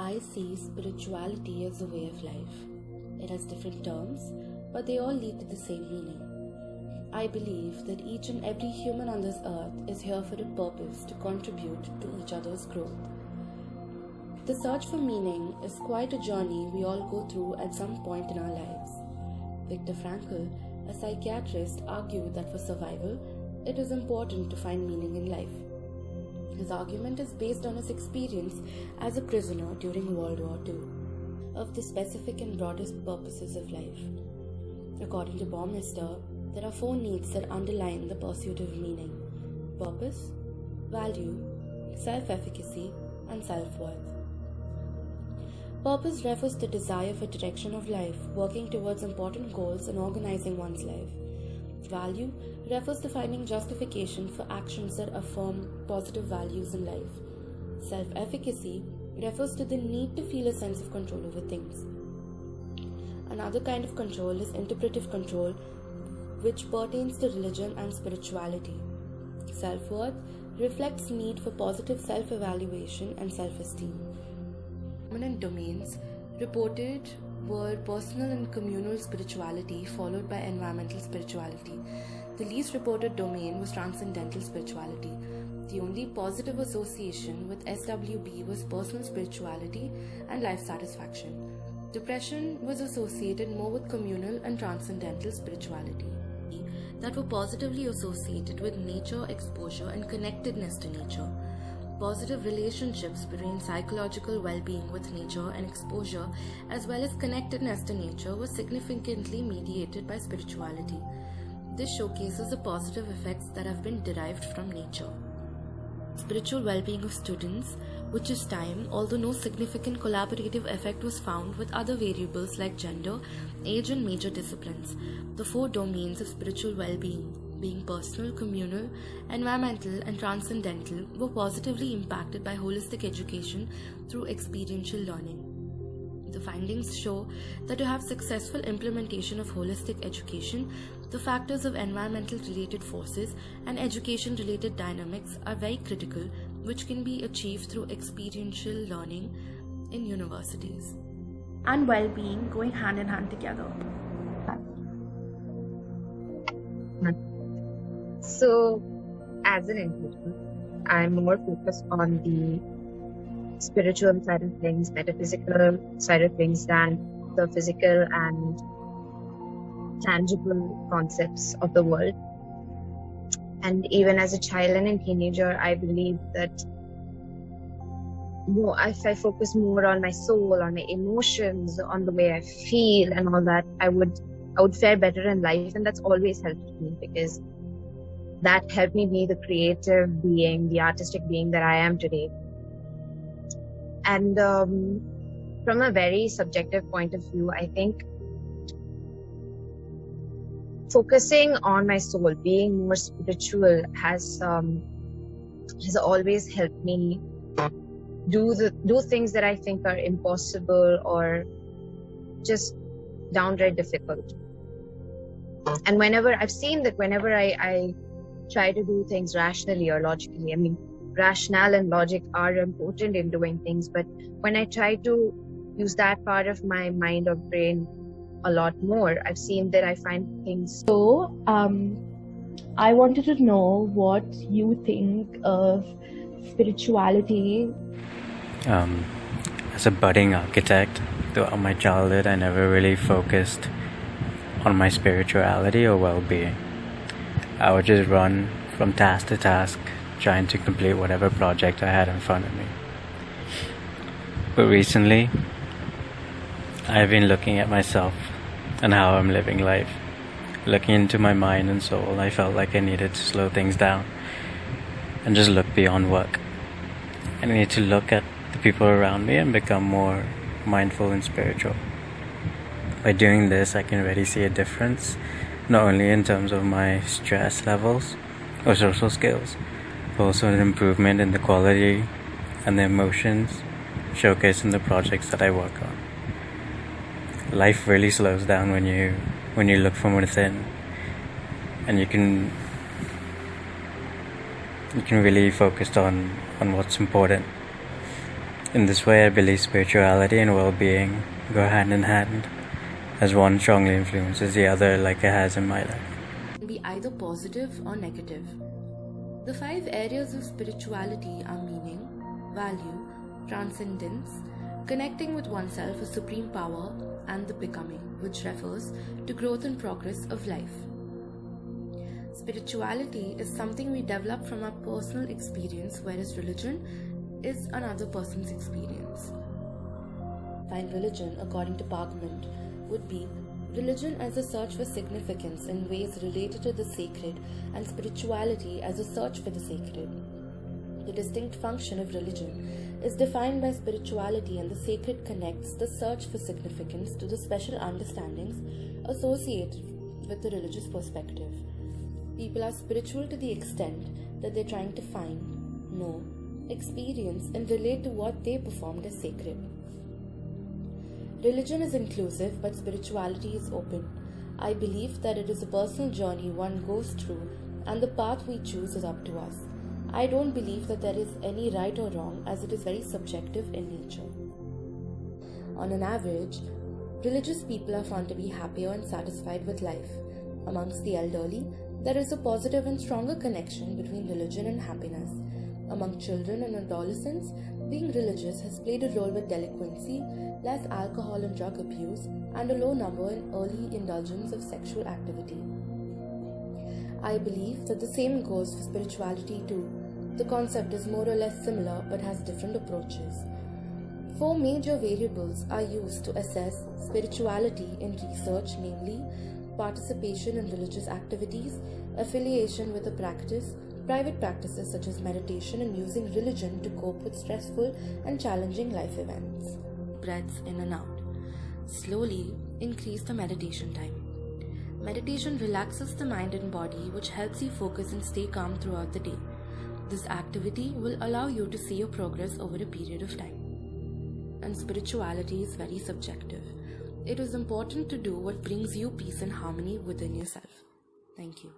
I see spirituality as a way of life. It has different terms, but they all lead to the same meaning. I believe that each and every human on this earth is here for a purpose to contribute to each other's growth. The search for meaning is quite a journey we all go through at some point in our lives. Viktor Frankl, a psychiatrist, argued that for survival, it is important to find meaning in life. His argument is based on his experience as a prisoner during World War II, of the specific and broadest purposes of life. According to Baumeister, there are 4 needs that underline the pursuit of meaning: purpose, value, self-efficacy, and self-worth. Purpose refers to the desire for direction of life, working towards important goals and organizing one's life. Value refers to finding justification for actions that affirm positive values in life. Self-efficacy refers to the need to feel a sense of control over things. Another kind of control is interpretive control, which pertains to religion and spirituality. Self-worth reflects need for positive self-evaluation and self-esteem. Dominant domains reported were personal and communal spirituality, followed by environmental spirituality. The least reported domain was transcendental spirituality. The only positive association with SWB was personal spirituality and life satisfaction. Depression was associated more with communal and transcendental spirituality that were positively associated with nature, exposure, and connectedness to nature. Positive relationships between psychological well-being with nature and exposure, as well as connectedness to nature, were significantly mediated by spirituality. This showcases the positive effects that have been derived from nature. Spiritual well-being of students, which is time, although no significant collaborative effect was found with other variables like gender, age, and major disciplines. The 4 domains of spiritual well-being, being personal, communal, environmental, and transcendental, were positively impacted by holistic education through experiential learning. The findings show that to have successful implementation of holistic education, the factors of environmental-related forces and education-related dynamics are very critical, which can be achieved through experiential learning in universities. And well-being going hand in hand together. So, as an individual, I'm more focused on the spiritual side of things, metaphysical side of things, than the physical and tangible concepts of the world. And even as a child and a teenager, I believe that if I focus more on my soul, on my emotions, on the way I feel and all that, I would fare better in life. And that's always helped me, because that helped me be the creative being, the artistic being that I am today. And from a very subjective point of view, I think focusing on my soul, being more spiritual, has always helped me do things that I think are impossible or just downright difficult. And whenever I've seen that, whenever I try to do things rationally or logically, I mean, rationale and logic are important in doing things, but when I try to use that part of my mind or brain a lot more, I've seen that I find things. So, I wanted to know what you think of spirituality. As a budding architect, throughout my childhood, I never really focused on my spirituality or well-being. I would just run from task to task, trying to complete whatever project I had in front of me. But recently, I've been looking at myself and how I'm living life. Looking into my mind and soul, I felt like I needed to slow things down and just look beyond work. I need to look at the people around me and become more mindful and spiritual. By doing this, I can really see a difference, not only in terms of my stress levels or social skills, but also an improvement in the quality and the emotions showcased in the projects that I work on. Life really slows down when you look from within, and you can really focus on what's important. In this way, I believe spirituality and well-being go hand in hand, as one strongly influences the other like it has in my life. Be either positive or negative. The 5 areas of spirituality are meaning, value, transcendence, connecting with oneself with supreme power, and the becoming, which refers to growth and progress of life. Spirituality is something we develop from our personal experience, whereas religion is another person's experience. Find religion, according to Parkman, would be religion as a search for significance in ways related to the sacred, and spirituality as a search for the sacred. The distinct function of religion is defined by spirituality, and the sacred connects the search for significance to the special understandings associated with the religious perspective. People are spiritual to the extent that they're trying to find, know, experience, and relate to what they performed as sacred. Religion is inclusive, but spirituality is open. I believe that it is a personal journey one goes through, and the path we choose is up to us. I don't believe that there is any right or wrong, as it is very subjective in nature. On an average, religious people are found to be happier and satisfied with life. Amongst the elderly, there is a positive and stronger connection between religion and happiness. Among children and adolescents, being religious has played a role with delinquency, less alcohol and drug abuse, and a low number in early indulgence of sexual activity. I believe that the same goes for spirituality too. The concept is more or less similar but has different approaches. 4 major variables are used to assess spirituality in research, namely participation in religious activities, affiliation with a practice, private practices such as meditation, and using religion to cope with stressful and challenging life events. Breaths in and out. Slowly increase the meditation time. Meditation relaxes the mind and body, which helps you focus and stay calm throughout the day. This activity will allow you to see your progress over a period of time. And spirituality is very subjective. It is important to do what brings you peace and harmony within yourself. Thank you.